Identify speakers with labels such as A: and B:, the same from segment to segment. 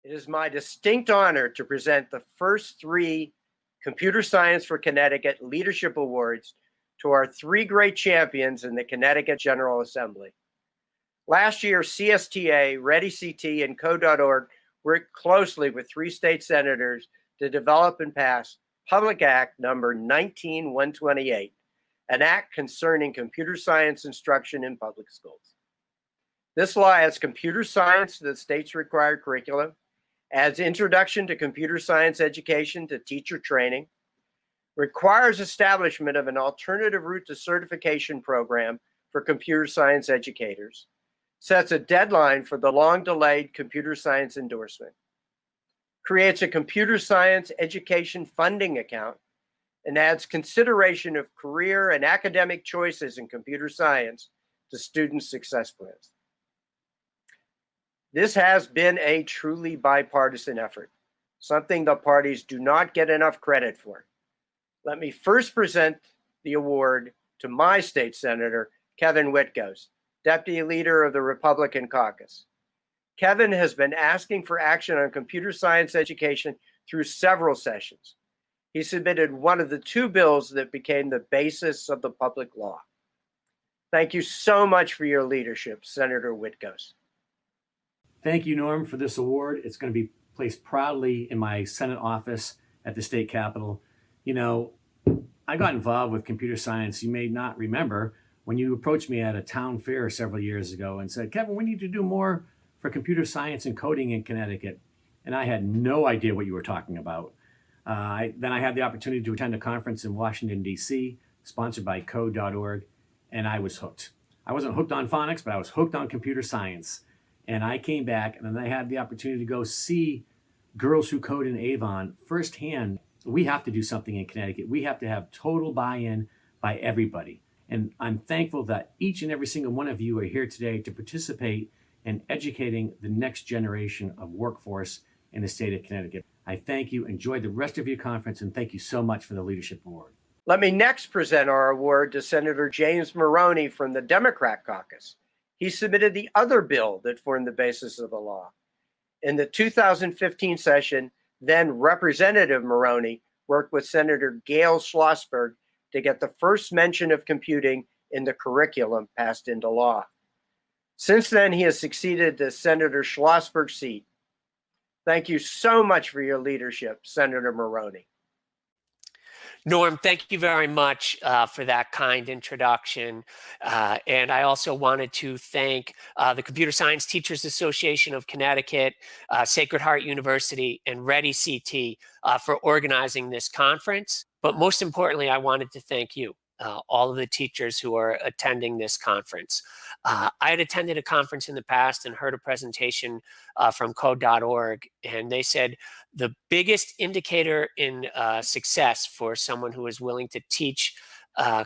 A: It is my distinct honor to present the first three Computer Science for Connecticut Leadership Awards to our three great champions in the Connecticut General Assembly. Last year, CSTA, ReadyCT, and Code.org worked closely with three state senators to develop and pass Public Act number 19128, an act concerning computer science instruction in public schools. This law adds computer science to the state's required curriculum, adds introduction to computer science education to teacher training, requires establishment of an alternative route to certification program for computer science educators, sets a deadline for the long-delayed computer science endorsement, creates a computer science education funding account, and adds consideration of career and academic choices in computer science to student success plans. This has been a truly bipartisan effort, something the parties do not get enough credit for. Let me first present the award to my state senator, Kevin Witkos, Deputy Leader of the Republican Caucus. Kevin has been asking for action on computer science education through several sessions. He submitted one of the two bills that became the basis of the public law. Thank you so much for your leadership, Senator Witkos.
B: Thank you, Norm, for this award. It's going to be placed proudly in my Senate office at the state capitol. You know, I got involved with computer science, you may not remember, when you approached me at a town fair several years ago and said, Kevin, we need to do more for computer science and coding in Connecticut. And I had no idea what you were talking about. Then I had the opportunity to attend a conference in Washington, D.C., sponsored by Code.org, and I was hooked. I wasn't hooked on phonics, but I was hooked on computer science. And I came back, and then I had the opportunity to go see Girls Who Code in Avon firsthand. We have to do something in Connecticut. We have to have total buy-in by everybody. And I'm thankful that each and every single one of you are here today to participate in educating the next generation of workforce in the state of Connecticut. I thank you. Enjoy the rest of your conference, and thank you so much for the Leadership Award.
A: Let me next present our award to Senator James Maroney from the Democrat Caucus. He submitted the other bill that formed the basis of the law. In the 2015 session, then Representative Maroney worked with Senator Gail Schlossberg to get the first mention of computing in the curriculum passed into law. Since then, he has succeeded to Senator Schlossberg's seat. Thank you so much for your leadership, Senator Maroney.
C: Norm, thank you very much for that kind introduction. And I also wanted to thank the Computer Science Teachers Association of Connecticut, Sacred Heart University, and ReadyCT for organizing this conference. But most importantly, I wanted to thank you, all of the teachers who are attending this conference. I had attended a conference in the past and heard a presentation from Code.org, and they said the biggest indicator in success for someone who is willing to teach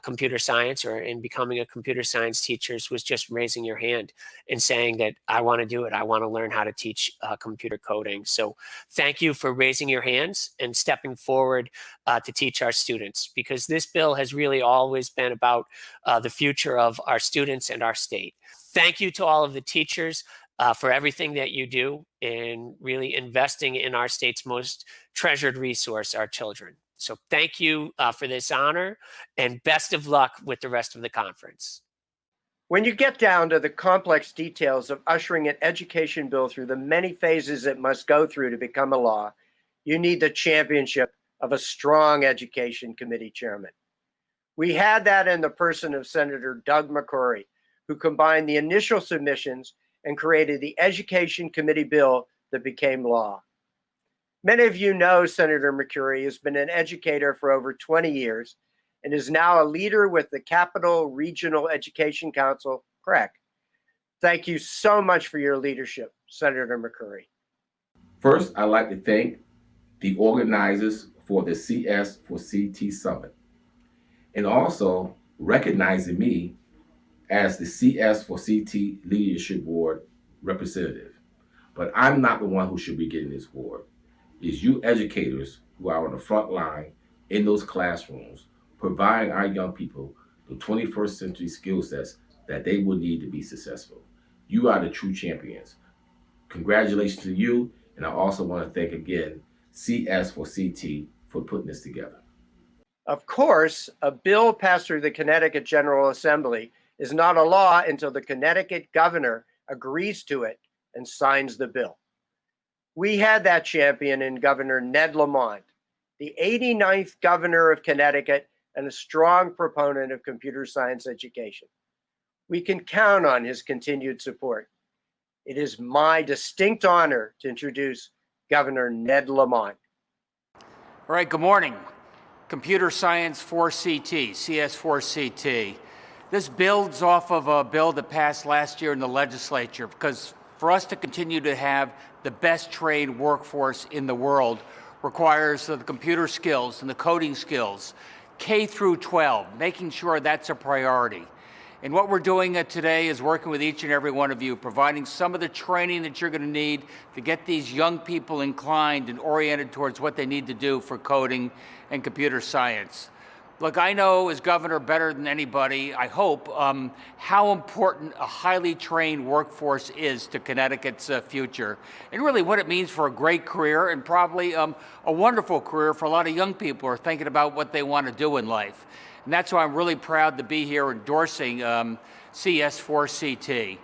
C: computer science or in becoming a computer science teacher was just raising your hand and saying that I want to do it. I want to learn how to teach computer coding. So thank you for raising your hands and stepping forward to teach our students, because this bill has really always been about the future of our students and our state. Thank you to all of the teachers for everything that you do in really investing in our state's most treasured resource, our children. So thank you for this honor, and best of luck with the rest of the conference.
A: When you get down to the complex details of ushering an education bill through the many phases it must go through to become a law, you need the championship of a strong education committee chairman. We had that in the person of Senator Doug McCrory, who combined the initial submissions and created the education committee bill that became law. Many of you know Senator McCrory has been an educator for over 20 years and is now a leader with the Capital Regional Education Council, CREC. Thank you so much for your leadership, Senator McCrory.
D: First, I'd like to thank the organizers for the CS4CT Summit and also recognizing me as the CS4CT Leadership Board representative. But I'm not the one who should be getting this award. It's you educators who are on the front line in those classrooms, providing our young people the 21st century skill sets that they will need to be successful. You are the true champions. Congratulations to you, And I also want to thank again CS4CT for putting this together.
A: Of course, a bill passed through the Connecticut General Assembly is not a law until the Connecticut governor agrees to it and signs the bill. We had that champion in Governor Ned Lamont, the 89th governor of Connecticut and a strong proponent of computer science education. We can count on his continued support. It is my distinct honor to introduce Governor Ned Lamont.
E: All right, good morning. Computer Science 4CT, CS4CT. This builds off of a bill that passed last year in the legislature, because for us to continue to have the best trained workforce in the world requires the computer skills and the coding skills, K through 12, making sure that's a priority. And what we're doing today is working with each and every one of you, providing some of the training that you're going to need to get these young people inclined and oriented towards what they need to do for coding and computer science. Look, I know as governor better than anybody, I hope, how important a highly trained workforce is to Connecticut's future, and really what it means for a great career and probably a wonderful career for a lot of young people who are thinking about what they want to do in life. And that's why I'm really proud to be here endorsing CS4CT.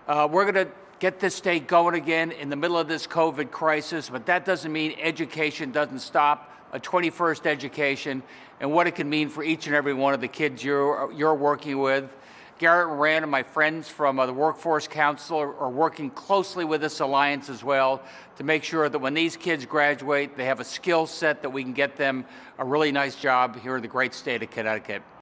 E: We're going to get this state going again in the middle of this COVID crisis, but that doesn't mean education doesn't stop, a 21st education, and what it can mean for each and every one of the kids you're working with. Garrett and Rand and my friends from the Workforce Council are working closely with this alliance as well to make sure that when these kids graduate, they have a skill set that we can get them a really nice job here in the great state of Connecticut.